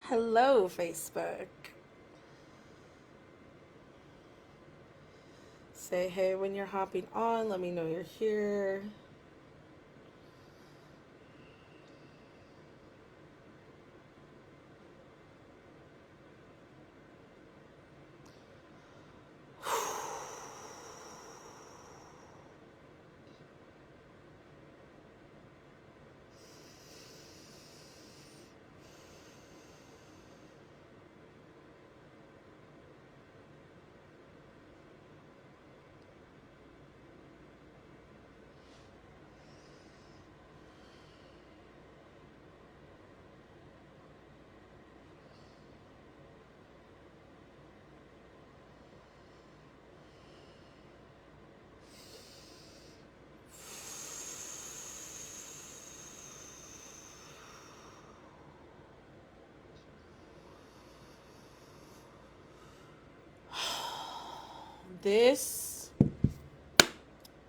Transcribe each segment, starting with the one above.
Hello, Facebook. Say hey when you're hopping on. Let me know you're here. This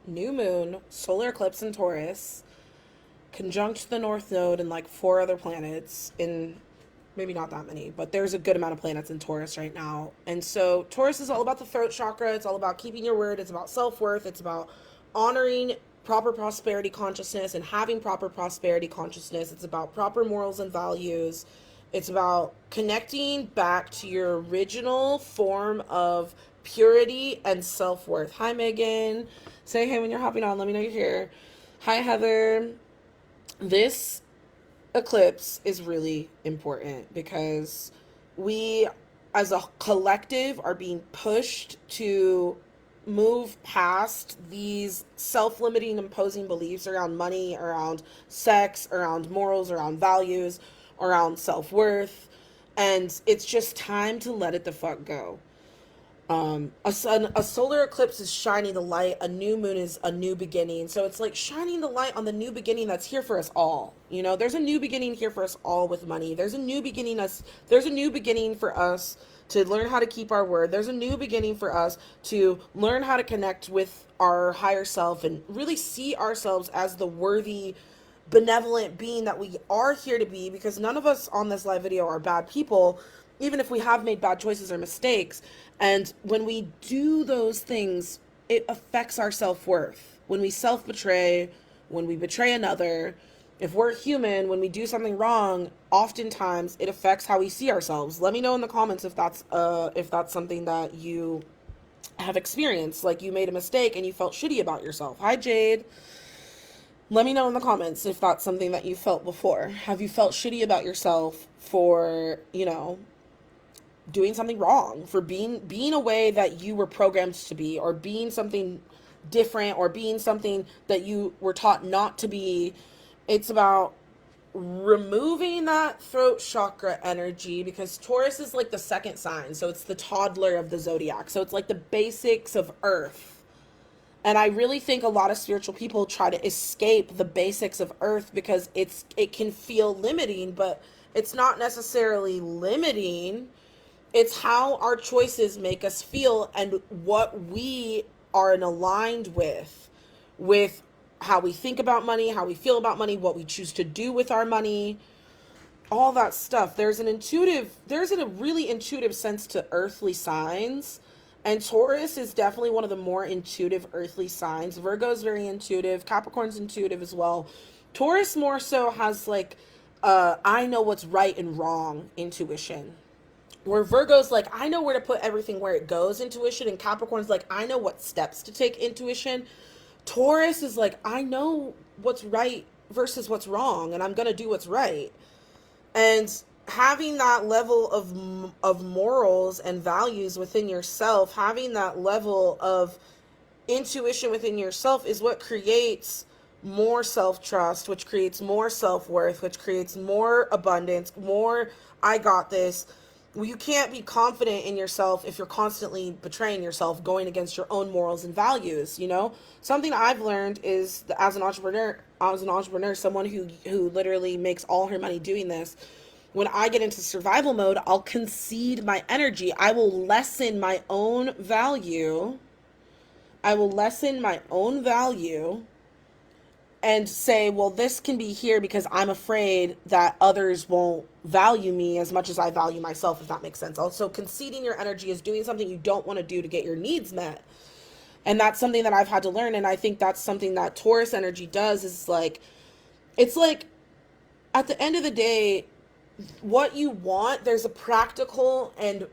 new moon, solar eclipse in Taurus, conjunct the North Node and like four other planets in maybe not that many, but there's a good amount of planets in Taurus right now. And so Taurus is all about the throat chakra. It's all about keeping your word. It's about self-worth. It's about honoring proper prosperity consciousness and having proper prosperity consciousness. It's about proper morals and values. It's about connecting back to your original form of purity and self-worth. Hi, Megan. Say hey when you're hopping on. Let me know you're here. Hi, Heather. This eclipse is really important because we as a collective are being pushed to move past these self-limiting imposing beliefs around money, around sex, around morals, around values, around self-worth, and it's just time to let it the fuck go. A solar eclipse is shining the light. A new moon is a new beginning. So it's like shining the light on the new beginning that's here for us all. You know, there's a new beginning here for us all with money. There's a new beginning for us to learn how to keep our word. There's a new beginning for us to learn how to connect with our higher self and really see ourselves as the worthy, benevolent being that we are here to be, because none of us on this live video are bad people, even if we have made bad choices or mistakes. And when we do those things, it affects our self-worth. When we self-betray, when we betray another, if we're human, when we do something wrong, oftentimes it affects how we see ourselves. Let me know in the comments if that's something that you have experienced, like you made a mistake and you felt shitty about yourself. Hi, Jade. Let me know in the comments if that's something that you felt before. Have you felt shitty about yourself for, doing something wrong, for being a way that you were programmed to be, or being something different, or being something that you were taught not to be? It's about removing that throat chakra energy, because Taurus is like the second sign, so it's the toddler of the zodiac, so it's like the basics of earth. And I really think a lot of spiritual people try to escape the basics of earth because it can feel limiting, but it's not necessarily limiting. It's how our choices make us feel and what we are aligned with how we think about money, how we feel about money, what we choose to do with our money, all that stuff. There's a really intuitive sense to earthly signs. And Taurus is definitely one of the more intuitive earthly signs. Virgo is very intuitive. Capricorn's intuitive as well. Taurus more so has like, I know what's right and wrong intuition. Where Virgo's like, I know where to put everything where it goes intuition. And Capricorn's like, I know what steps to take intuition. Taurus is like, I know what's right versus what's wrong. And I'm going to do what's right. And having that level of morals and values within yourself, having that level of intuition within yourself is what creates more self-trust, which creates more self-worth, which creates more abundance, more I got this. Well, you can't be confident in yourself if you're constantly betraying yourself, going against your own morals and values. Something I've learned is that as an entrepreneur, someone who literally makes all her money doing this, when I get into survival mode, I'll concede my energy. I will lessen my own value. and say, well, this can be here because I'm afraid that others won't value me as much as I value myself, if that makes sense. Also, conceding your energy is doing something you don't want to do to get your needs met. And that's something that I've had to learn. And I think that's something that Taurus energy does, is like, it's like at the end of the day, what you want, there's a practical and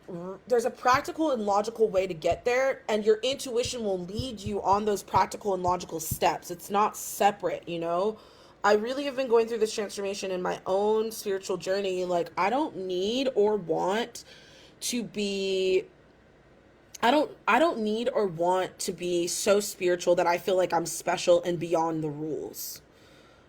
logical way to get there, and your intuition will lead you on those practical and logical steps. It's not separate, you know. I really have been going through this transformation in my own spiritual journey. Like, I don't need or want to be I don't need or want to be so spiritual that I feel like I'm special and beyond the rules.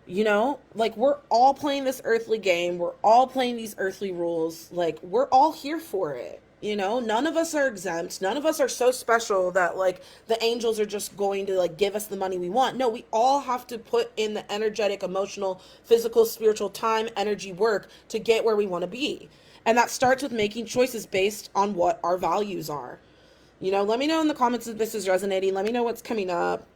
You know, like, we're all playing this earthly game. We're all playing these earthly rules. Like, we're all here for it. You know, none of us are exempt. None of us are so special that, like, the angels are just going to, like, give us the money we want. No, we all have to put in the energetic, emotional, physical, spiritual time, energy, work to get where we want to be. And that starts with making choices based on what our values are. You know, let me know in the comments if this is resonating. Let me know what's coming up.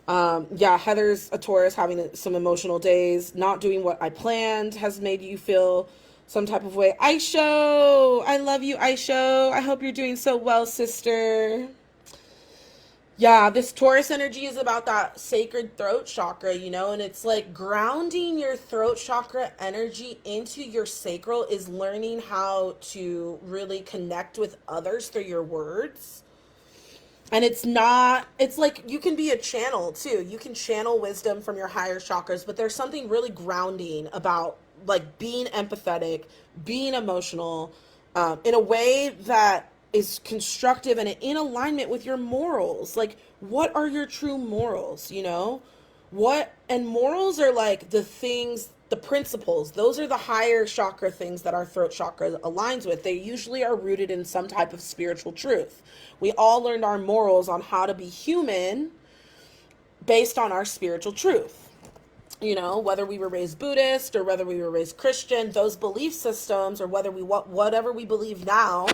Yeah, Heather's a Taurus, having some emotional days. Not doing what I planned has made you feel some type of way. Aisho, I love you, Aisho. I hope you're doing so well, sister. Yeah, this Taurus energy is about that sacred throat chakra, you know, and it's like grounding your throat chakra energy into your sacral is learning how to really connect with others through your words. And it's like you can be a channel too. You can channel wisdom from your higher chakras, but there's something really grounding about, like, being empathetic, being emotional, in a way that is constructive and in alignment with your morals. Like, what are your true morals, you know? And morals are like the things, the principles. Those are the higher chakra things that our throat chakra aligns with. They usually are rooted in some type of spiritual truth. We all learned our morals on how to be human based on our spiritual truth. You know, whether we were raised Buddhist or whether we were raised Christian, those belief systems, or whatever we believe now,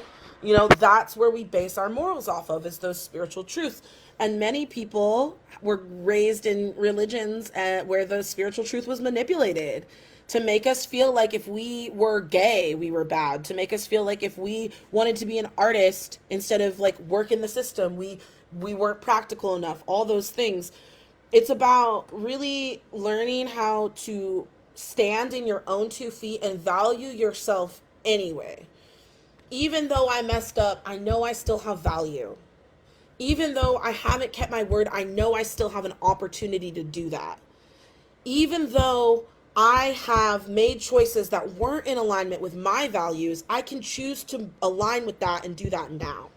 you know, that's where we base our morals off of, is those spiritual truths. And many people were raised in religions where the spiritual truth was manipulated to make us feel like if we were gay, we were bad, to make us feel like if we wanted to be an artist instead of, like, work in the system, we weren't practical enough, all those things. It's about really learning how to stand in your own 2 feet and value yourself anyway. Even though I messed up, I know I still have value. Even though I haven't kept my word, I know I still have an opportunity to do that. Even though I have made choices that weren't in alignment with my values, I can choose to align with that and do that now.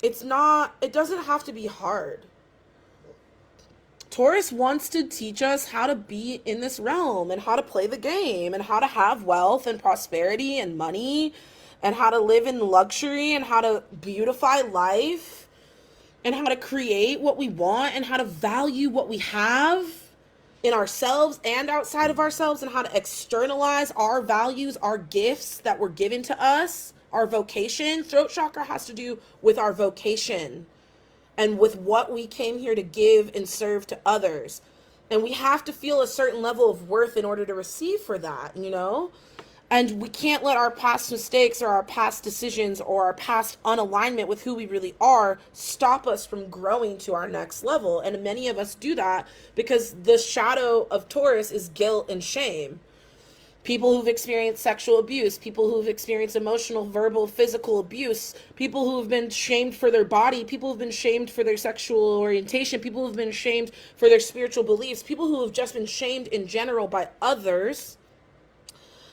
It doesn't have to be hard. Taurus wants to teach us how to be in this realm and how to play the game and how to have wealth and prosperity and money and how to live in luxury and how to beautify life and how to create what we want and how to value what we have in ourselves and outside of ourselves, and how to externalize our values, our gifts that were given to us, our vocation. Throat chakra has to do with our vocation and with what we came here to give and serve to others. And we have to feel a certain level of worth in order to receive for that, you know? And we can't let our past mistakes or our past decisions or our past unalignment with who we really are stop us from growing to our next level. And many of us do that because the shadow of Taurus is guilt and shame. People who've experienced sexual abuse, people who've experienced emotional, verbal, physical abuse, people who've been shamed for their body, people who've been shamed for their sexual orientation, people who've been shamed for their spiritual beliefs, people who have just been shamed in general by others.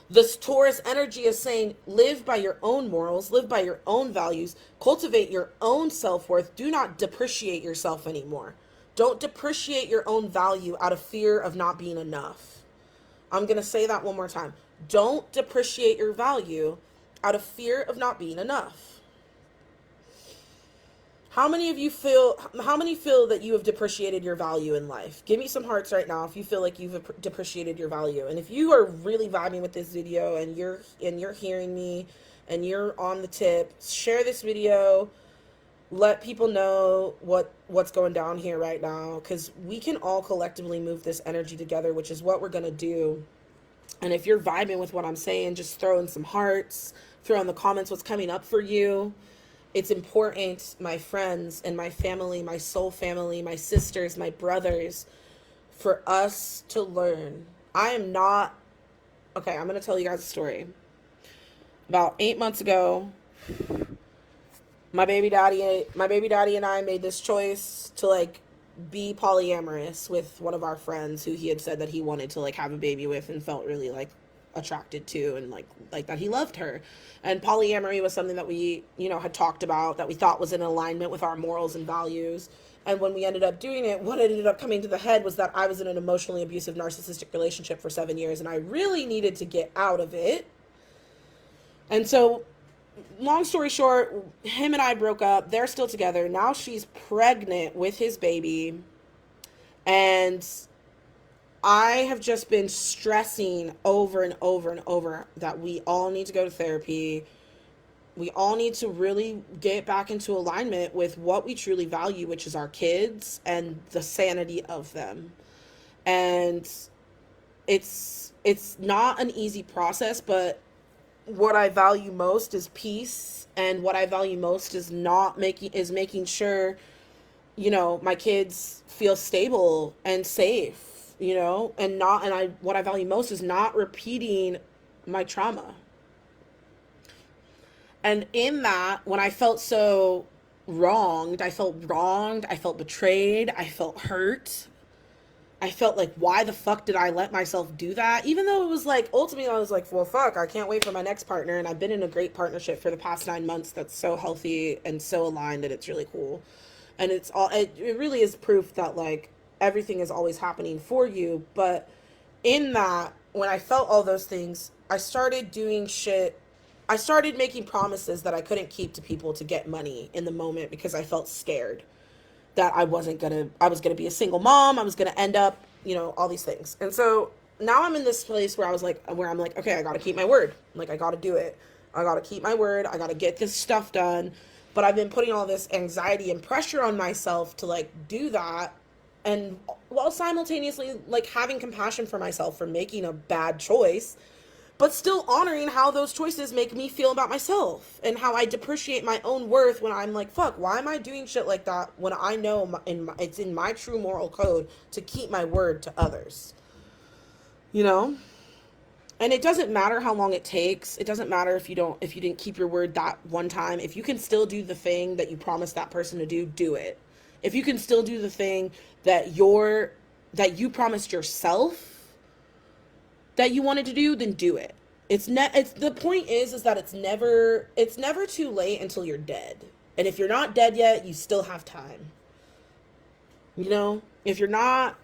This Taurus energy is saying, live by your own morals, live by your own values, cultivate your own self-worth. Do not depreciate yourself anymore. Don't depreciate your own value out of fear of not being enough. I'm going to say that one more time. Don't depreciate your value out of fear of not being enough. How many feel that you have depreciated your value in life? Give me some hearts right now if you feel like you've depreciated your value. And if you are really vibing with this video and you're hearing me and you're on the tip, share this video, let people know what's going down here right now, because we can all collectively move this energy together, which is what we're going to do. And if you're vibing with what I'm saying, just throw in some hearts, throw in the comments what's coming up for you. It's important, my friends and my family, my soul family, my sisters, my brothers, for us to learn. I am not, okay, I'm going to tell you guys a story. About 8 months ago, my baby daddy and I made this choice to like be polyamorous with one of our friends who he had said that he wanted to like have a baby with and felt really like attracted to, and like that he loved her. And polyamory was something that we, you know, had talked about, that we thought was in alignment with our morals and values. And when we ended up doing it, what ended up coming to the head was that I was in an emotionally abusive narcissistic relationship for 7 years, and I really needed to get out of it. And so, long story short, him and I broke up. They're still together. Now she's pregnant with his baby. And I have just been stressing over and over and over that we all need to go to therapy. We all need to really get back into alignment with what we truly value, which is our kids and the sanity of them. And it's not an easy process, but what I value most is peace, and what I value most is making sure, you know, my kids feel stable and safe, you know, what I value most is not repeating my trauma. And in that, when I felt so wronged, I felt betrayed, I felt hurt. I felt like, why the fuck did I let myself do that? Even though it was like, ultimately I was like, well, fuck, I can't wait for my next partner. And I've been in a great partnership for the past 9 months that's so healthy and so aligned that it's really cool. And it really is proof that like everything is always happening for you. But in that, when I felt all those things, I started doing shit. I started making promises that I couldn't keep to people to get money in the moment, because I felt scared that I was gonna be a single mom. I was gonna end up, you know, all these things. And so now I'm in this place where I'm like, okay, I gotta keep my word. Like, I gotta do it. I gotta keep my word. I gotta get this stuff done. But I've been putting all this anxiety and pressure on myself to like do that. And while simultaneously like having compassion for myself for making a bad choice, but still honoring how those choices make me feel about myself, and how I depreciate my own worth when I'm like, fuck, why am I doing shit like that when I know it's in my true moral code to keep my word to others, you know? And it doesn't matter how long it takes. It doesn't matter if you didn't keep your word that one time. If you can still do the thing that you promised that person to do it. If you can still do the thing that you promised yourself that you wanted to do, then do it. It's the point is that it's never too late until you're dead. And if you're not dead yet, you still have time. You know, if you're not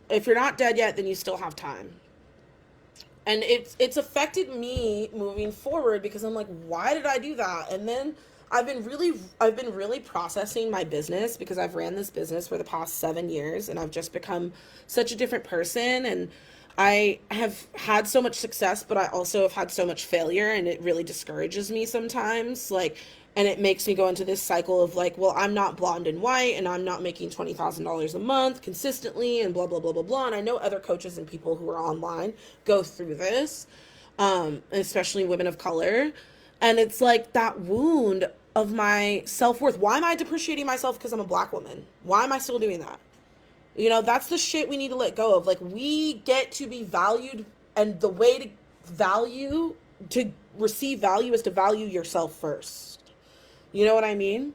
dead yet, then you still have time. And it's affected me moving forward, because I'm like, why did I do that? And then I've been really processing my business, because I've ran this business for the past 7 years, and I've just become such a different person. And I have had so much success, but I also have had so much failure, and it really discourages me sometimes. Like, and it makes me go into this cycle of like, well, I'm not blonde and white, and I'm not making $20,000 a month consistently, and blah, blah, blah, blah, blah. And I know other coaches and people who are online go through this, especially women of color. And it's like that wound of my self-worth. Why am I depreciating myself because I'm a Black woman? Why am I still doing that? You know, that's the shit we need to let go of. Like, we get to be valued, and the way to receive value is to value yourself first. You know what I mean?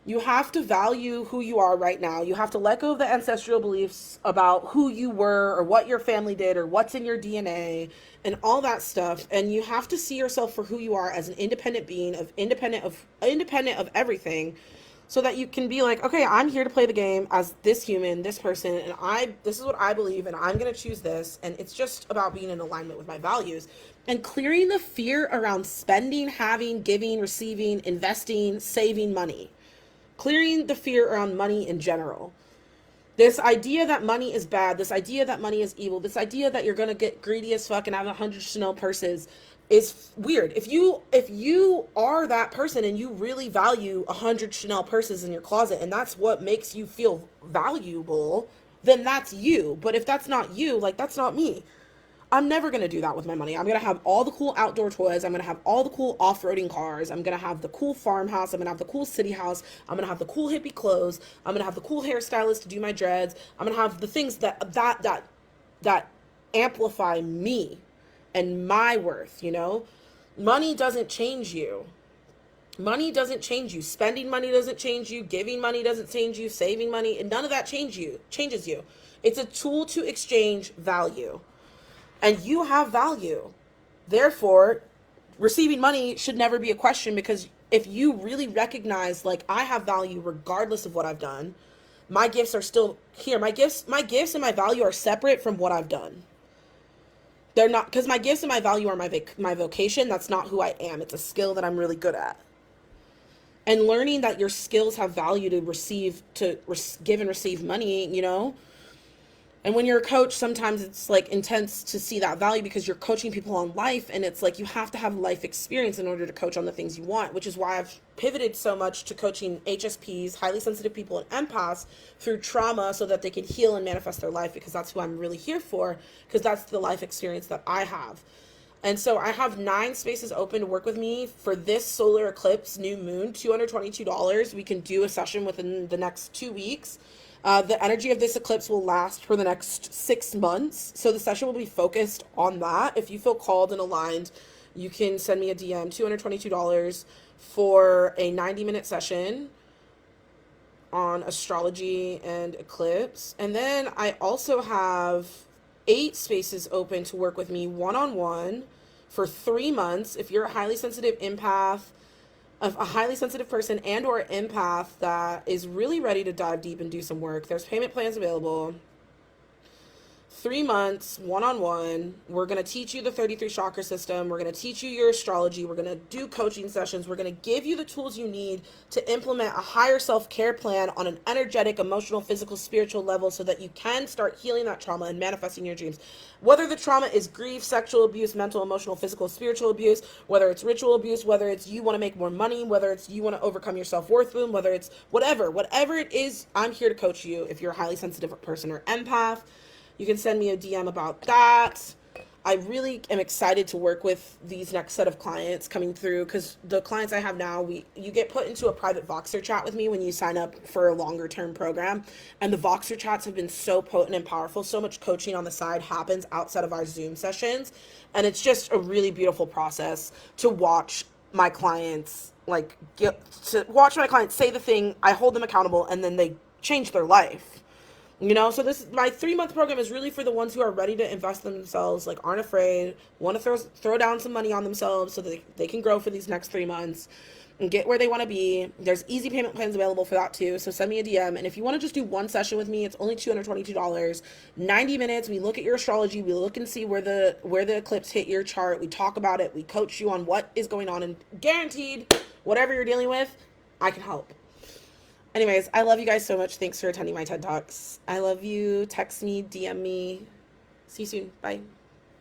You have to value who you are right now. You have to let go of the ancestral beliefs about who you were, or what your family did, or what's in your DNA, and all that stuff. And you have to see yourself for who you are, as an independent being, independent of everything. So that you can be like, okay, I'm here to play the game as this human, this person, and this is what I believe, and I'm going to choose this. And it's just about being in alignment with my values, and clearing the fear around spending, having, giving, receiving, investing, saving money. Clearing the fear around money in general. This idea that money is bad, this idea that money is evil, this idea that you're going to get greedy as fuck and have 100 Chanel purses, is weird. If you are that person and you really value 100 Chanel purses in your closet and that's what makes you feel valuable, then that's you. But if that's not you, like, that's not me. I'm never going to do that with my money. I'm going to have all the cool outdoor toys. I'm going to have all the cool off-roading cars. I'm going to have the cool farmhouse. I'm going to have the cool city house. I'm going to have the cool hippie clothes. I'm going to have the cool hairstylist to do my dreads. I'm going to have the things that amplify me and my worth, you know? Money doesn't change you. Money doesn't change you. Spending money doesn't change you. Giving money doesn't change you. Saving money, and none of that changes you. It's a tool to exchange value. And you have value. Therefore, receiving money should never be a question, because if you really recognize, like, I have value regardless of what I've done, my gifts are still here. My gifts and my value are separate from what I've done. They're not, because my gifts and my value are my vocation. That's not who I am. It's a skill that I'm really good at. And learning that your skills have value to give and receive money, you know? And when you're a coach, sometimes it's like intense to see that value, because you're coaching people on life, and it's like you have to have life experience in order to coach on the things you want, which is why I've pivoted so much to coaching HSPs, highly sensitive people, and empaths through trauma, so that they can heal and manifest their life, because that's who I'm really here for, because that's the life experience that I have. And so I have 9 spaces open to work with me for this solar eclipse, new moon, $222. We can do a session within the next 2 weeks. The energy of this eclipse will last for the next 6 months. So the session will be focused on that. If you feel called and aligned, you can send me a DM, $222 for a 90-minute session on astrology and eclipse. And then I also have 8 spaces open to work with me one-on-one for 3 months. If you're a highly sensitive empath, a highly sensitive person and or empath that is really ready to dive deep and do some work, there's payment plans available. 3 months, one-on-one. We're going to teach you the 33 chakra system. We're going to teach you your astrology. We're going to do coaching sessions. We're going to give you the tools you need to implement a higher self-care plan on an energetic, emotional, physical, spiritual level, so that you can start healing that trauma and manifesting your dreams. Whether the trauma is grief, sexual abuse, mental, emotional, physical, spiritual abuse, whether it's ritual abuse, whether it's you want to make more money, whether it's you want to overcome your self-worth wound, whether it's whatever it is, I'm here to coach you. If you're a highly sensitive person or empath, you can send me a DM about that. I really am excited to work with these next set of clients coming through, because the clients I have now, you get put into a private Voxer chat with me when you sign up for a longer term program. And the Voxer chats have been so potent and powerful. So much coaching on the side happens outside of our Zoom sessions. And it's just a really beautiful process to watch my clients, watch my clients say the thing, I hold them accountable, and then they change their life. You know, so my 3-month program is really for the ones who are ready to invest in themselves, like aren't afraid, want to throw down some money on themselves so that they can grow for these next 3 months and get where they want to be. There's easy payment plans available for that too. So send me a DM. And if you want to just do one session with me, it's only $222, 90 minutes. We look at your astrology. We look and see where the eclipse hit your chart. We talk about it. We coach you on what is going on, and guaranteed, whatever you're dealing with, I can help. Anyways, I love you guys so much. Thanks for attending my TED Talks. I love you. Text me, DM me. See you soon. Bye.